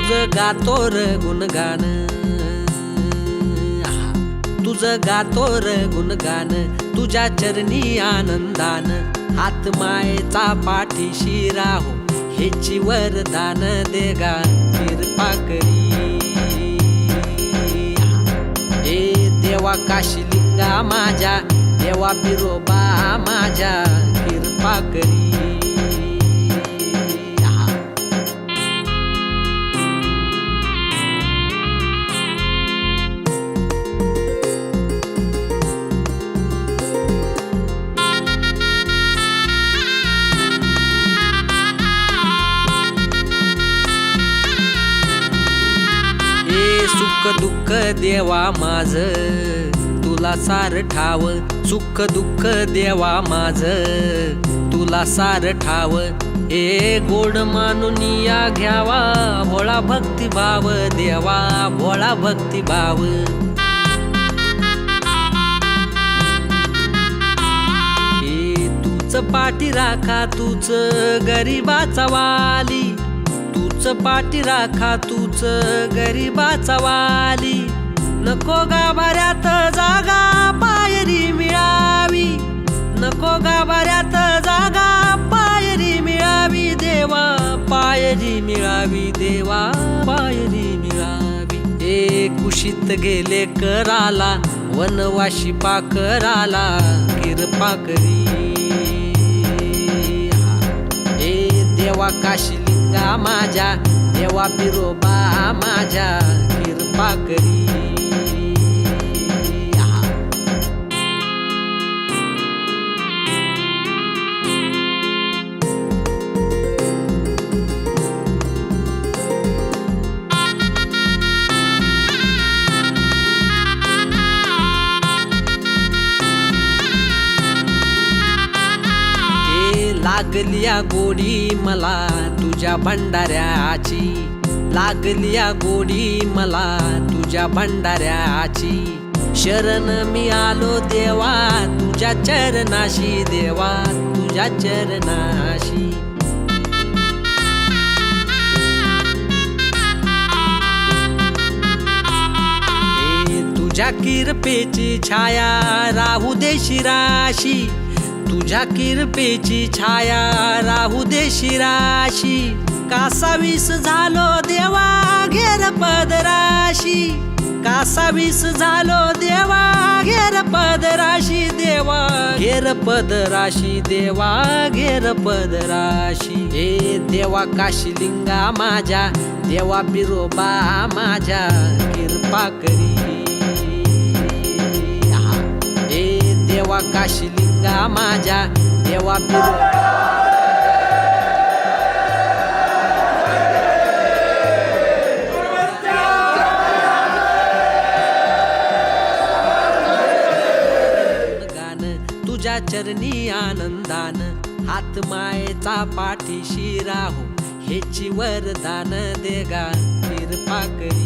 तुझं गातो र गुणगान, तुझं गातो र गुणगान, तुझ्या चरणी आनंदान, हात मायेचा पाठीशी राहो हेची वरदान देगा कृपा करी. हे देवा काशीलिंगा माझ्या, देवा बिरोबा माझ्या कृपा करी. सुख दुःख देवा माझ तुला सार ठाव, सुख दुःख देवा माझ तुला सार ठाव. ए गोड मानून या घ्यावा भोळा भक्तिभाव देवा, भोळा भक्तिभाव. ए तूच पाठी राखा तूच गरीबाचा वाली, तूच पाठी राखा तूच गरीबाचा वाली. नको गाभाऱ्यात जागा पायरी मिळावी, नको गाभाऱ्यात जागा पायरी मिळावी देवा, पायरी मिळावी देवा, पायरी मिळावी. ए कुशीत गेले कराला वनवाशी पाकराला कृपा करी. ए देवा काशीलिंगा माझ्या, देवा बिरोबा माझ्या कृपा करी. लागलिया गोडी मला तुझ्या भंडाऱ्याची, लागलिया गोडी मला तुझ्या भंडाऱ्याची. शरण मी आलो देवा तुझ्या चरणाशी, देवा तुझ्या चरणाशी. तुझ्या किरपेची छाया राहू दे शिराशी, तुझ्या किरपेची छाया राहू दे शिराशी. कासावीस झालो देवा घेर पदराशी, कासावीस झालो देवा घेर पदराशी, देवा घेर पदराशी, देवा घेर पदराशी. हे देवा काशीलिंगा माझ्या, देवा बिरोबा माझ्या कृपा करी. हे देवा काशीलिंगा माझ्या, देवा बिरोबा. तुझ्या चरणी आनंदान, हात मायेचा पाठीशी राहो हेची वरदान देगा कृपा करी.